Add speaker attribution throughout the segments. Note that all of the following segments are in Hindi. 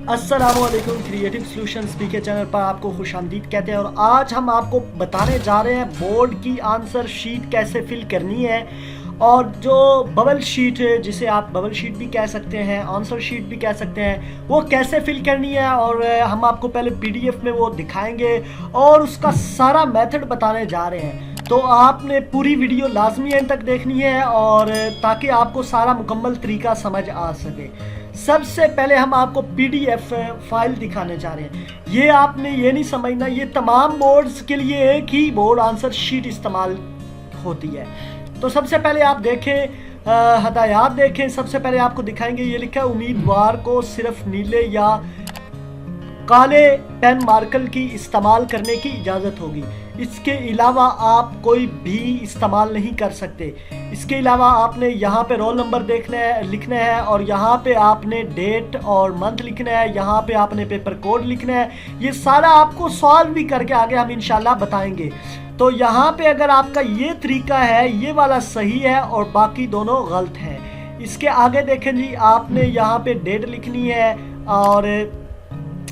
Speaker 1: अस्सलामुअलैकुम। क्रिएटिव सॉल्यूशंस पीके चैनल पर आपको खुशामदीद कहते हैं और आज हम आपको बताने जा रहे हैं बोर्ड की आंसर शीट कैसे फिल करनी है और जो बबल शीट है जिसे आप बबल शीट भी कह सकते हैं, आंसर शीट भी कह सकते हैं, वो कैसे फिल करनी है। और हम आपको पहले पीडीएफ में वो दिखाएंगे और उसका सारा मेथड बताने जा रहे हैं। तो आपने पूरी वीडियो लाजमी एंड तक देखनी है और ताकि आपको सारा मुकम्मल तरीका समझ आ सके। सबसे पहले हम आपको पीडीएफ फाइल दिखाने जा रहे हैं। ये आपने ये नहीं समझना ये तमाम बोर्ड्स के लिए एक ही बोर्ड आंसर शीट इस्तेमाल होती है। तो सबसे पहले आप देखें, हदायत देखें। सबसे पहले आपको दिखाएंगे, ये लिखा है उम्मीदवार को सिर्फ नीले या काले पेन मार्कर की इस्तेमाल करने की इजाज़त होगी। इसके अलावा आप कोई भी इस्तेमाल नहीं कर सकते। इसके अलावा आपने यहाँ पे रोल नंबर लिखना है और यहाँ पे आपने डेट और मंथ लिखना है, यहाँ पे आपने पेपर कोड लिखना है। ये सारा आपको सॉल्व भी करके आगे हम इंशाल्लाह बताएंगे। तो यहाँ पे अगर आपका ये तरीका है, ये वाला सही है और बाकी दोनों गलत हैं। इसके आगे देखें जी, आपने यहाँ पे डेट लिखनी है और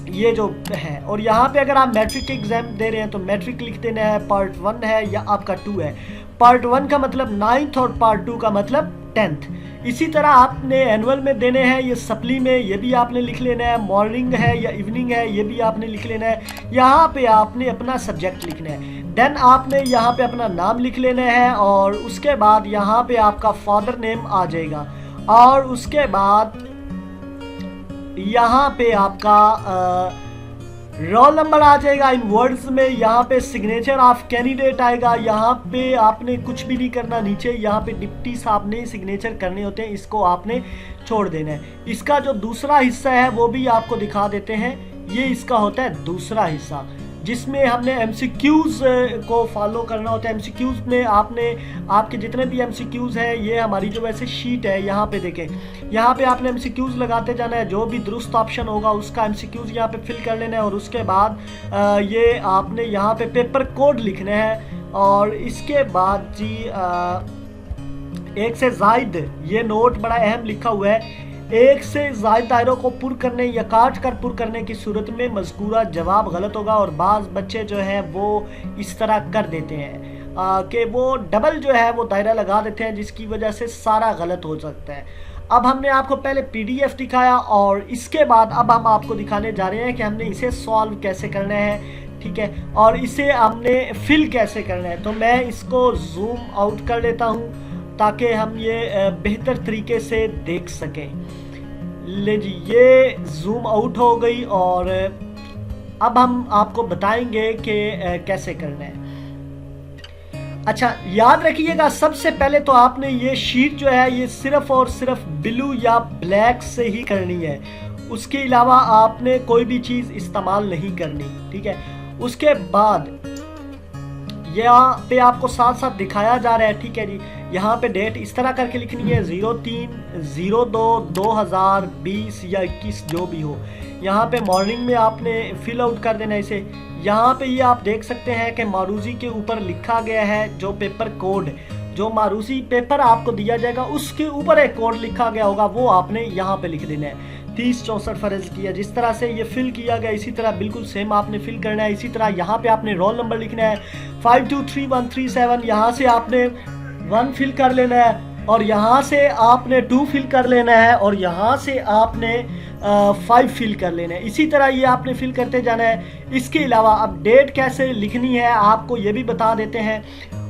Speaker 1: ये जो है, और यहाँ पे अगर आप मैट्रिक एग्जाम दे रहे हैं तो मैट्रिक लिख देना है। पार्ट 1 है या आपका 2 है। पार्ट 1 का मतलब 9th और पार्ट 2 का मतलब 10th। इसी तरह आपने एनुअल में देने हैं, ये सप्ली में ये भी आपने लिख लेना है। मॉर्निंग है या इवनिंग है ये भी आपने लिख लेना है। यहाँ पे आपने अपना सब्जेक्ट लिखना है। देन आपने यहाँ पे अपना नाम लिख लेना है और उसके बाद यहाँ पे आपका फादर नेम आ जाएगा और उसके बाद यहाँ पे आपका रोल नंबर आ जाएगा इन वर्ड्स में। यहाँ पे सिग्नेचर ऑफ कैंडिडेट आएगा। यहाँ पे आपने कुछ भी नहीं करना, नीचे यहाँ पे डिप्टी साहब ने सिग्नेचर करने होते हैं, इसको आपने छोड़ देना है। इसका जो दूसरा हिस्सा है वो भी आपको दिखा देते हैं। ये इसका होता है दूसरा हिस्सा जिसमें हमने एमसीक्यूज़ को फॉलो करना होता है। एमसीक्यूज़ में आपने आपके जितने भी एमसीक्यूज़ हैं, ये हमारी जो वैसे शीट है, यहाँ पे देखें, यहाँ पे आपने एमसीक्यूज़ लगाते जाना है। जो भी दुरुस्त ऑप्शन होगा उसका एमसीक्यूज़ यहाँ पे फिल कर लेना है और उसके बाद ये आपने यहाँ पे पेपर कोड लिखना है। और इसके बाद जी एक से ज़ायद, ये नोट बड़ा अहम लिखा हुआ है, एक से ज़ायद दायरों को पुर करने या काट कर पुर करने की सूरत में मज़कूरा जवाब गलत होगा। और बाज़ बच्चे जो हैं वो इस तरह कर देते हैं कि वो डबल जो है वो दायरा लगा देते हैं, जिसकी वजह से सारा गलत हो सकता है। अब हमने आपको पहले पीडीएफ दिखाया और इसके बाद अब हम आपको दिखाने जा रहे हैं कि हमने इसे सॉल्व कैसे करना है, ठीक है, और इसे हमने फिल कैसे करना है। तो मैं इसको जूम आउट कर लेता हूँ ताकि हम ये बेहतर तरीके से देख सकें। ले जी, ये जूम आउट हो गई और अब हम आपको बताएंगे कि कैसे करना है। अच्छा, याद रखिएगा, सबसे पहले तो आपने ये शीट जो है ये सिर्फ और सिर्फ ब्लू या ब्लैक से ही करनी है। उसके अलावा आपने कोई भी चीज़ इस्तेमाल नहीं करनी, ठीक है। उसके बाद यहाँ पे आपको साथ साथ दिखाया जा रहा है, ठीक है जी। यहाँ पे डेट इस तरह करके लिखनी है 03/02/2020 या 21 जो भी हो। यहाँ पे मॉर्निंग में आपने फिल आउट कर देना इसे। यहाँ पे ये आप देख सकते हैं कि मारूजी के ऊपर लिखा गया है जो पेपर कोड, जो मारूजी पेपर आपको दिया जाएगा उसके ऊपर एक कोड लिखा गया होगा, वो आपने यहाँ पे लिख देना है। 3064 फर्ज किया, जिस तरह से ये फिल किया गया इसी तरह बिल्कुल सेम आपने फिल करना है। इसी तरह यहाँ पे आपने रोल नंबर लिखना है 523137। यहाँ से आपने 1 फिल कर लेना है और यहाँ से आपने 2 फिल कर लेना है और यहाँ से आपने 5 फिल कर लेना है। इसी तरह ये आपने फिल करते जाना है। इसके अलावा अब डेट कैसे लिखनी है आपको ये भी बता देते हैं।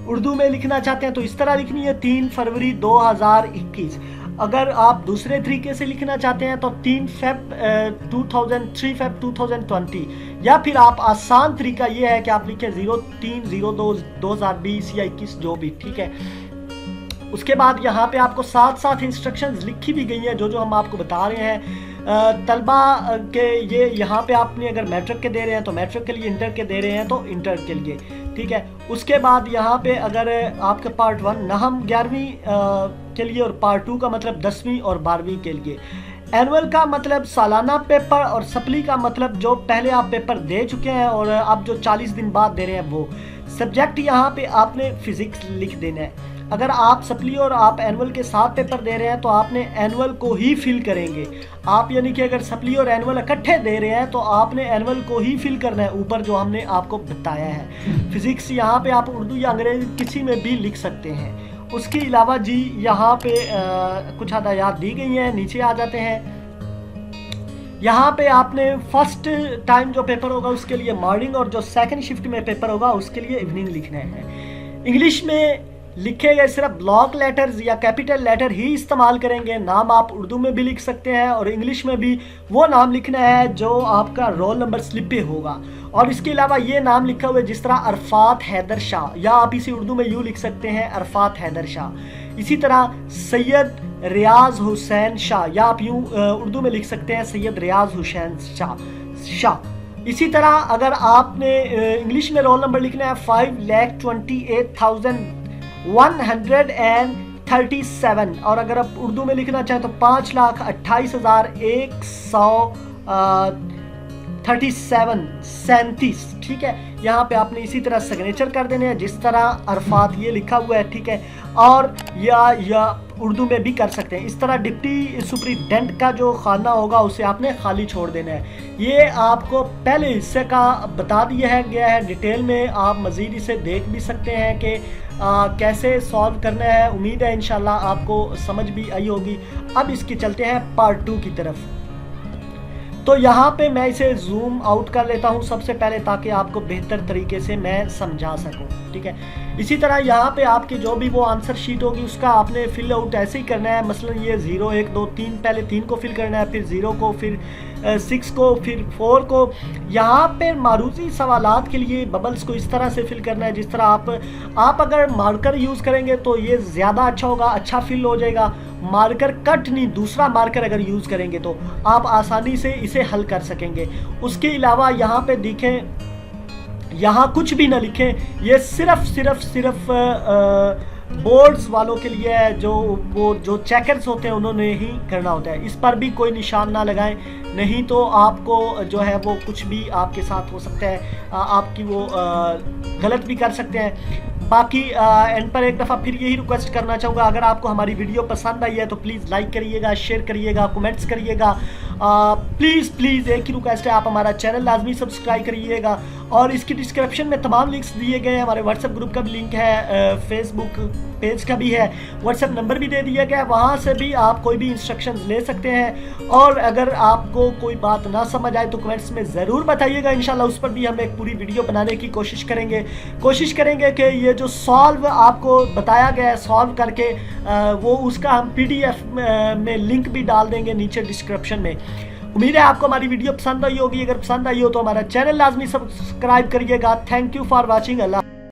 Speaker 1: उर्दू में लिखना चाहते हैं तो इस तरह लिखनी है 3 फरवरी 2021। अगर आप दूसरे तरीके से लिखना चाहते हैं तो 3 फेब 2020, या फिर आप आसान तरीका ये है कि आप लिखें 03/02/2020 या 21 जो भी, ठीक है। उसके बाद यहाँ पे आपको साथ साथ इंस्ट्रक्शंस लिखी भी गई हैं जो हम आपको बता रहे हैं। तलबा के ये यहाँ पे आपने अगर मैट्रिक के दे रहे हैं तो मैट्रिक के लिए, इंटर के दे रहे हैं तो इंटर के लिए, ठीक है। उसके बाद यहाँ पे अगर आपके पार्ट 1 नहम 11वीं के लिए और पार्ट 2 का मतलब 10वीं और 12वीं के लिए। एनुअल का मतलब सालाना पेपर और सप्ली का मतलब जो पहले आप पेपर दे चुके हैं और अब जो 40 दिन बाद दे रहे हैं वो। सब्जेक्ट यहाँ पे आपने फिजिक्स लिख देना है। अगर आप सप्ली और आप एनुअल के साथ पेपर दे रहे हैं तो आपने एनुअल को ही फिल करेंगे आप, यानी कि अगर सप्ली और एनुअल इकट्ठे दे रहे हैं तो आपने एनुअल को ही फिल करना है, ऊपर जो हमने आपको बताया है। फिजिक्स यहाँ पे आप उर्दू या अंग्रेजी किसी में भी लिख सकते हैं। उसके अलावा जी यहाँ पे कुछ हदायत दी गई हैं, नीचे आ जाते हैं। यहाँ पे आपने फर्स्ट टाइम जो पेपर होगा उसके लिए मॉर्निंग और जो सेकंड शिफ्ट में पेपर होगा उसके लिए इवनिंग लिखना है। इंग्लिश में लिखे गए सिर्फ ब्लॉक लेटर्स या कैपिटल लेटर ही इस्तेमाल करेंगे। नाम आप उर्दू में भी लिख सकते हैं और इंग्लिश में भी वो नाम लिखना है जो आपका रोल नंबर स्लिप पे होगा। और इसके अलावा ये नाम लिखा हुआ है जिस तरह अरफात हैदर शाह, या आप इसे उर्दू में यूँ लिख सकते हैं अरफात हैदर शाह। इसी तरह सैयद रियाज हुसैन शाह, या आप यूँ उर्दू में लिख सकते हैं सैयद रियाज हुसैन शाह। इसी तरह अगर आपने इंग्लिश में रोल नंबर लिखना है 5,28,137, और अगर आप उर्दू में लिखना चाहें तो 5,28,137, ठीक है। यहाँ पे आपने इसी तरह सिग्नेचर कर देने हैं जिस तरह अरफात ये लिखा हुआ है, ठीक है। और या उर्दू में भी कर सकते हैं। इस तरह डिप्टी सुपरिटेंडेंट का जो खाना होगा उसे आपने खाली छोड़ देना है। ये आपको पहले हिस्से का बता दिया गया है डिटेल में, आप मज़ीद इसे देख भी सकते हैं कि कैसे सॉल्व करना है। उम्मीद है इंशाल्लाह आपको समझ भी आई होगी। अब इसकी चलते हैं पार्ट 2 की तरफ। तो यहाँ पे मैं इसे जूम आउट कर लेता हूँ सबसे पहले, ताकि आपको बेहतर तरीके से मैं समझा सकूँ, ठीक है। इसी तरह यहाँ पे आपकी जो भी वो आंसर शीट होगी उसका आपने फिल आउट ऐसे ही करना है। मसलन ये 0 1 2 3, पहले 3 को फिल करना है, फिर 0 को, फिर 6 को, फिर 4 को। यहाँ पे मारूजी सवालात के लिए बबल्स को इस तरह से फिल करना है जिस तरह आप अगर मार्कर यूज़ करेंगे तो ये ज़्यादा अच्छा होगा, अच्छा फिल हो जाएगा। मार्कर कट नहीं, दूसरा मार्कर अगर यूज़ करेंगे तो आप आसानी से इसे हल कर सकेंगे। उसके अलावा यहाँ पे देखें, यहाँ कुछ भी ना लिखें, ये सिर्फ बोर्ड्स वालों के लिए है, जो चेकर्स होते हैं उन्होंने ही करना होता है। इस पर भी कोई निशान ना लगाएं, नहीं तो आपको जो है वो कुछ भी आपके साथ हो सकता है, आपकी वो गलत भी कर सकते हैं। बाकी एंड पर एक दफ़ा फिर यही रिक्वेस्ट करना चाहूँगा, अगर आपको हमारी वीडियो पसंद आई है तो प्लीज़ लाइक करिएगा, शेयर करिएगा, कमेंट्स करिएगा। प्लीज़ एक ही रिक्वेस्ट है, आप हमारा चैनल लाजमी सब्सक्राइब करिएगा। और इसकी डिस्क्रिप्शन में तमाम लिंक्स दिए गए हैं। हमारे व्हाट्सएप ग्रुप का भी लिंक है, फेसबुक पेज का भी है, व्हाट्सएप नंबर भी दे दिया गया है, वहाँ से भी आप कोई भी इंस्ट्रक्शंस ले सकते हैं। और अगर आपको कोई बात ना समझ आए तो कमेंट्स में ज़रूर बताइएगा, इंशाल्लाह उस पर भी हम एक पूरी वीडियो बनाने की कोशिश करेंगे कि ये जो सॉल्व आपको बताया गया है सॉल्व करके वो उसका हम PDF में लिंक भी डाल देंगे नीचे डिस्क्रिप्शन में। उम्मीद है आपको हमारी वीडियो पसंद आई होगी। अगर पसंद आई हो तो हमारा चैनल लाजमी सब्सक्राइब करिएगा। Thank you for watching. Allah.